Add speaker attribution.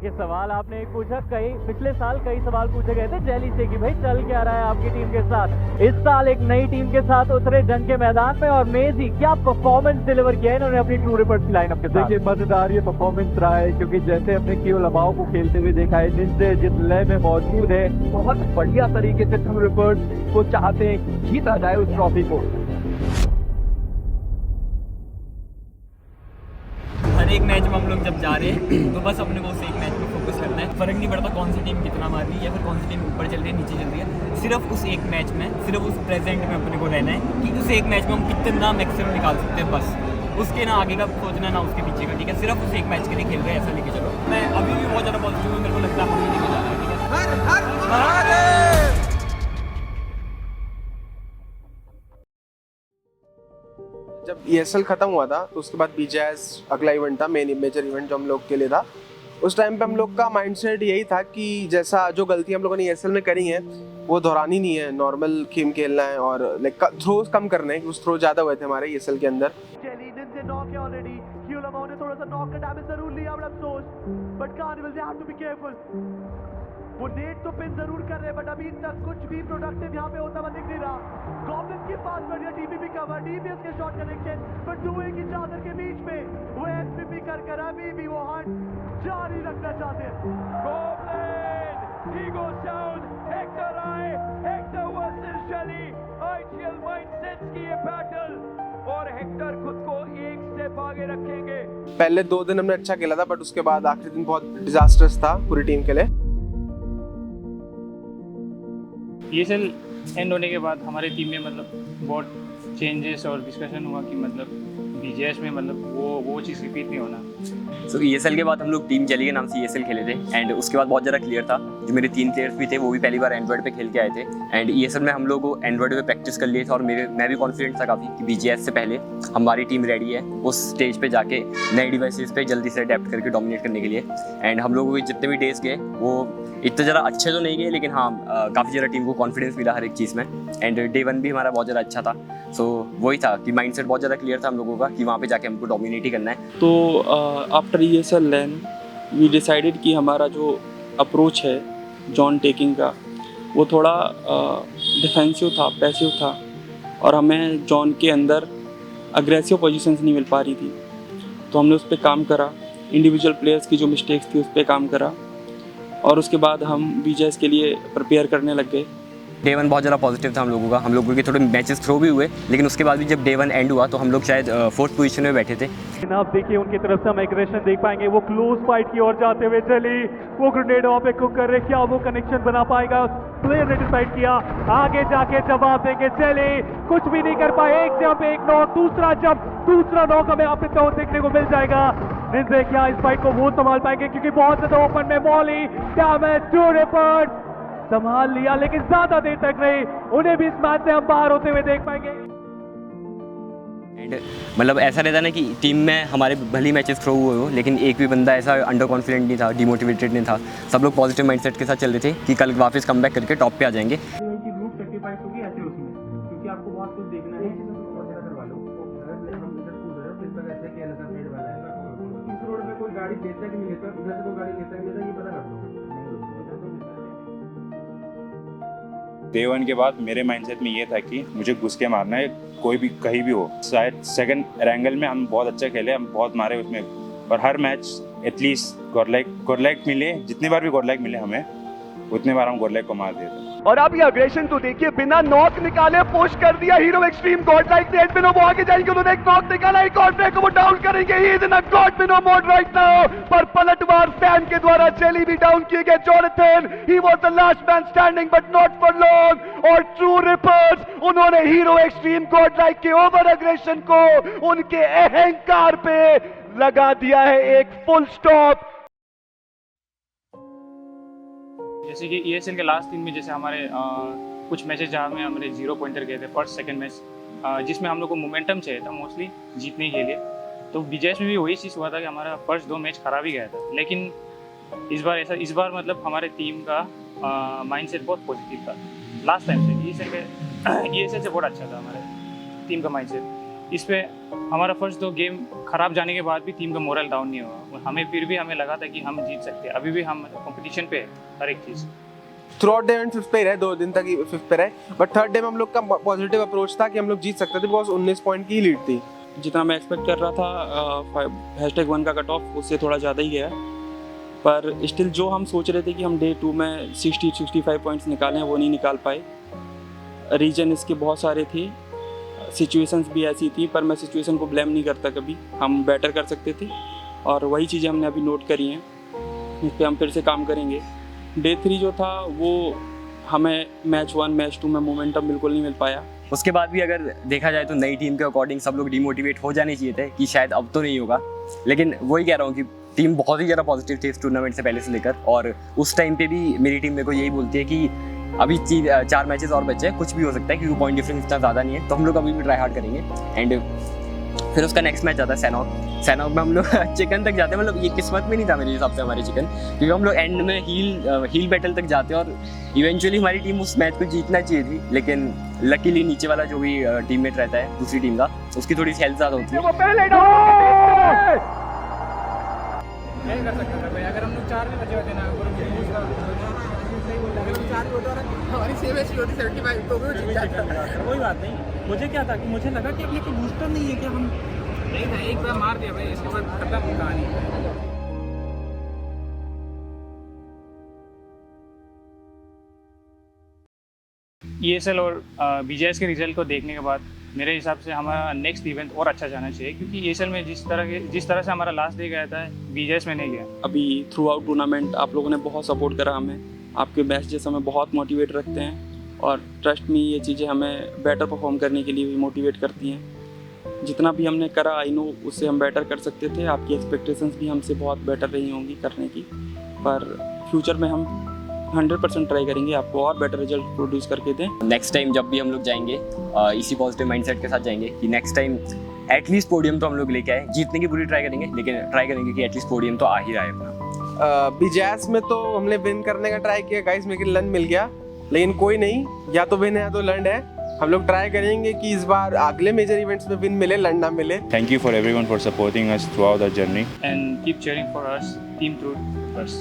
Speaker 1: देखिए सवाल आपने एक पूछा, पिछले साल कई सवाल पूछे गए थे जेली से कि भाई चल क्या रहा है आपकी टीम के साथ। इस साल एक नई टीम के साथ उतरे जंग के मैदान में और मेजी क्या परफॉर्मेंस डिलीवर किया है इन्होंने अपनी ट्रू रिपर्स की लाइनअप के साथ।
Speaker 2: देखिए मजेदार ये परफॉर्मेंस रहा है, क्योंकि जैसे हमने केवल लमाओं को खेलते हुए देखा है, जिनसे जिस लय में मौजूद है, बहुत बढ़िया तरीके से ट्रू रिपर्स को चाहते हैं जीता जाए उस ट्रॉफी को।
Speaker 3: हर एक मैच में हम लोग जब जा रहे हैं तो बस अपने को उस एक मैच में फोकस करना है। फर्क नहीं पड़ता कौन सी टीम कितना मार रही है या फिर कौन सी टीम ऊपर चल रही है नीचे चल रही है, सिर्फ उस एक मैच में, सिर्फ उस प्रेजेंट में अपने को रहना है कि उस एक मैच में हम कितना मैक्सिमम निकाल सकते हैं। बस उसके ना आगे का सोचना ना उसके पीछे का, ठीक है। सिर्फ उस एक मैच के लिए खेल रहे हैं, ऐसा लेके चलो। मैं अभी भी बहुत ज़्यादा पॉजिटिव हूँ, मेरे को लगता है हम लेके जा रहे हैं, ठीक है।
Speaker 4: जब ESL खत्म हुआ था तो उसके बाद BGS अगला इवेंट था, मेन मेजर इवेंट जो हम लोग के लिए था। उस टाइम पे हम लोग का माइंडसेट यही था कि जैसा जो गलती हम लोगों ने ESL में करी है वो दोहरानी नहीं है, नॉर्मल गेम खेलना है और लाइक थ्रोज कम करने हैं, कुछ थ्रो ज़्यादा हुए थे हमारे ESL के अंदर।
Speaker 5: वो नेट तो पिन जरूर कर रहे हैं बट अभी तक कुछ भी प्रोडक्टिव यहाँ पे होता हुआ दिख नहीं रहा। गॉब्लिन के पास बढ़िया TPP कवर, DPS के शॉट कनेक्शन, पर धुएं की चादर के बीच में वो FPP कर अभी भी वो हट जारी रखना चाहते हैं। Goblin, he goes down, Hector आए, Hector versus Shelly, IGL mindsets की ये बैटल और हेक्टर खुद को एक स्टेप आगे रखेंगे।
Speaker 4: पहले 2 दिन हमने अच्छा खेला था बट उसके बाद आखिरी दिन बहुत डिजास्टर्स था पूरी टीम के लिए।
Speaker 6: ESL एंड होने के बाद हमारी टीम में मतलब बहुत चेंजेस और डिस्कशन हुआ कि मतलब BGS में मतलब वो चीज़ रिपीट नहीं होना।
Speaker 3: सो ESL के बाद हम लोग टीम जेली के नाम से ESL खेले थे एंड उसके बाद बहुत ज़्यादा क्लियर था। जो मेरे 3 प्लेयर्स भी थे वो भी पहली बार एंड्रॉइड पे खेल के आए थे एंड ESL में हम लोग एंड्रॉइड पे प्रैक्टिस कर लिए थे और मैं भी कॉन्फिडेंट था काफ़ी कि BGS से पहले हमारी टीम रेडी है उस स्टेज पे जाके नए डिवाइसेस पे जल्दी से अडेप्ट करके डोमिनेट करने के लिए। एंड हम लोगों के जितने भी डेज गए वो इतने ज़्यादा अच्छे तो नहीं गए, लेकिन हाँ काफ़ी ज़्यादा टीम को कॉन्फिडेंस मिला हर एक चीज़ में एंड डे 1 भी हमारा बहुत ज़्यादा अच्छा था। सो वही था कि माइंडसेट बहुत ज़्यादा क्लियर था हम लोगों का कि वहाँ पे जाके हमको डोमिनेट ही करना है।
Speaker 7: तो आफ्टर ESL लैन वी डिसाइडेड कि हमारा जो अप्रोच है जॉन टेकिंग का वो थोड़ा डिफेंसिव था, पैसिव था और हमें जॉन के अंदर अग्रेसिव पोजीशंस नहीं मिल पा रही थी। तो हमने उस पर काम करा, इंडिविजुअल प्लेयर्स की जो मिस्टेक्स थी उस पर काम करा और उसके बाद हम BGS के लिए प्रिपेयर करने लग गए।
Speaker 3: डे 1 बहुत ज़्यादा पॉजिटिव था हम लोगों के थोड़े मैचेस थ्रो भी हुए, लेकिन उसके बाद भी जब डे 1 एंड हुआ तो हम लोग शायद 4th पोजीशन में बैठे थे।
Speaker 1: आप देखिए उनकी तरफ से हम एग्रेशन देख पाएंगे, वो क्लोज फाइट की ओर जाते हुए चली, वो ग्रेनेड वहाँ पे कुक कर रहे, क्या वो कनेक्शन बना पाएगा? प्लेयर ने डिसाइड किया आगे जाके जवाब देंगे, चले कुछ भी नहीं कर पाए, एक जंप एक नॉक, दूसरा जंप दूसरा नॉक हमें यहाँ पे तो देखने को मिल जाएगा। निंजे क्या इस फाइट को वो संभाल पाएंगे क्योंकि बहुत ज्यादा ओपन में मॉली डैमेज टू रिपोर्ट संभाल लिया, लेकिन ज्यादा देर तक नहीं, उन्हें भी इस मैच से हम बाहर होते हुए देख पाएंगे।
Speaker 3: एंड मतलब ऐसा रहता ना कि टीम में हमारे भले मैचेस थ्रो हुए हो लेकिन एक भी बंदा ऐसा अंडर कॉन्फिडेंट नहीं था, डिमोटिवेटेड नहीं था। सब लोग पॉजिटिव माइंडसेट के साथ चल रहे थे कि कल वापस कम बैक करके टॉप पे आ जाएंगे।
Speaker 8: डे 1 के बाद मेरे माइंडसेट में ये था कि मुझे घुस के मारना है, कोई भी कहीं भी हो। शायद सेकंड एंगल में हम बहुत अच्छा खेले, हम बहुत मारे उसमें और हर मैच एटलीस्ट गॉडलाइक मिले, जितनी बार भी गॉडलाइक मिले हमें उतने बार हम गॉडलाइक को मार दिए थे।
Speaker 5: और अब ये अग्रेशन तो देखिए, बिना नॉक निकाले पुश कर दिया हीरो एक्सट्रीम गॉडलाइक से। एडमिनो वो आगे जाएंगे, उन्होंने एक नॉक निकाला, एक और प्लेयर को वो डाउन करेंगे। ही इज इन अ गॉडमिनो मोड राइट नाउ, पर पलटवार सैम के द्वारा जेली भी डाउन किए गए। Jonathan he was the last man standing but not for long. और ट्रू रिपर्स उन्होंने हीरो एक्सट्रीम गॉडलाइक के ओवर अग्रेशन को उनके अहंकार पे लगा दिया है एक फुल स्टॉप।
Speaker 6: जैसे कि ESL के लास्ट दिन में जैसे हमारे कुछ मैचेस जहाँ में हमारे 0 पॉइंटर गए थे फर्स्ट सेकंड मैच, जिसमें हम लोग को मोमेंटम चाहिए था मोस्टली जीतने के लिए। तो BGS में भी वही चीज़ हुआ था कि हमारा फर्स्ट 2 मैच खराब ही गया था, लेकिन इस बार मतलब हमारे टीम का माइंडसेट बहुत पॉजिटिव था। लास्ट टाइम से ESL से बहुत अच्छा था हमारे टीम का माइंडसेट। इस पे हमारा फर्स्ट 2 गेम खराब जाने के बाद भी टीम का मोरल डाउन नहीं हुआ। हमें फिर भी हमें लगा था कि हम जीत सकते हैं। अभी भी हम कंपटीशन पे है हर एक चीज़।
Speaker 4: Throughout the event 5th पे ही रहे, 2 दिन तक ही 5th पे रहे, बट थर्ड डे में हम लोग का पॉजिटिव अप्रोच था कि हम लोग जीत सकते थे बिकॉज 19 पॉइंट की लीड थी।
Speaker 7: जितना मैं एक्सपेक्ट कर रहा था #1 का कट ऑफ उससे थोड़ा ज़्यादा ही गया, पर स्टिल जो हम सोच रहे थे कि हम डे 2 में 60-65 पॉइंट्स निकालें वो नहीं निकाल पाए। रीजन इसके बहुत सारे थे, सिचुएशंस भी ऐसी थी, पर मैं सिचुएशन को ब्लेम नहीं करता कभी। हम बेटर कर सकते थे और वही चीज़ें हमने अभी नोट करी हैं, इस पर हम फिर से काम करेंगे। डे 3 जो था वो हमें मैच 1 मैच 2 में मोमेंटम बिल्कुल नहीं मिल पाया।
Speaker 3: उसके बाद भी अगर देखा जाए तो नई टीम के अकॉर्डिंग सब लोग डिमोटिवेट हो जाने चाहिए थे कि शायद अब तो नहीं होगा, लेकिन वही कह रहा हूँ कि टीम बहुत ही ज़्यादा पॉजिटिव थी इस टूर्नामेंट से पहले से लेकर, और उस टाइम पे भी मेरी टीम मेरे को यही बोलती है कि अभी 4 मैचेस और बचे हैं, कुछ भी हो सकता है क्योंकि पॉइंट डिफरेंस इतना ज़्यादा नहीं है, तो हम लोग अभी भी ट्राई हार्ड करेंगे। एंड फिर उसका नेक्स्ट मैच आता है सैनॉक में हम लोग चिकन तक जाते हैं। मतलब ये किस्मत में नहीं था मेरे हिसाब से हमारे चिकन, क्योंकि हम लोग एंड में हील बैटल तक जाते हैं और इवेंचुअली हमारी टीम उस मैच को जीतना चाहिए थी, लेकिन लकीली नीचे वाला जो भी टीममेट रहता है दूसरी टीम का, उसकी थोड़ी सी हेल्थ ज़्यादा होती है।
Speaker 2: नहीं कर सकता था भाई, अगर हम लोग 4 भी बचे होते ना, हमारी सेव ऐसी होती 75 तो भी जीत जाता। कोई बात नहीं, मुझे क्या था कि मुझे लगा कि अपने को बूस्टर नहीं है कि हम नहीं था, एक बार मार दिया भाई, इसके बाद खत्म कहानी।
Speaker 6: ESL और BGS के रिजल्ट को देखने के बाद मेरे हिसाब से हमारा नेक्स्ट इवेंट और अच्छा जाना चाहिए, क्योंकि ESL में जिस तरह से हमारा लास्ट डे गया था BGS में नहीं गया।
Speaker 7: अभी थ्रू आउट टूर्नामेंट आप लोगों ने बहुत सपोर्ट करा हमें, आपके बेस्ट जैसे हमें बहुत मोटिवेट रखते हैं और ट्रस्ट में ये चीज़ें हमें बेटर परफॉर्म करने के लिए भी मोटिवेट करती हैं। जितना भी हमने करा आई नो उससे हम बेटर कर सकते थे, आपकी एक्सपेक्टेशंस भी हमसे बहुत बेटर रही होंगी करने की, पर फ्यूचर में हम 100% ट्राई करेंगे आपको और बेटर रिजल्ट प्रोड्यूस करके दें।
Speaker 3: नेक्स्ट टाइम जब भी हम लोग जाएंगे इसी पॉजिटिव माइंडसेट के साथ जाएंगे कि नेक्स्ट टाइम एटलीस्ट पोडियम तो हम लोग लेके आए। जीतने की पूरी ट्राई करेंगे, लेकिन ट्राई करेंगे कि एटलीस्ट पोडियम तो आ ही रहा है अपना।
Speaker 4: बीजैस में तो हमने विन करने का ट्राई किया गाइस, मेरे को लर्न मिल गया, लेकिन कोई नहीं, या तो विन है या तो लर्न है। हम लोग ट्राई करेंगे कि इस बार अगले मेजर इवेंट्स में विन मिले, लर्न ना मिले।
Speaker 8: Thank you for everyone for supporting us throughout our journey.
Speaker 6: And keep cheering for us, Team Truth first.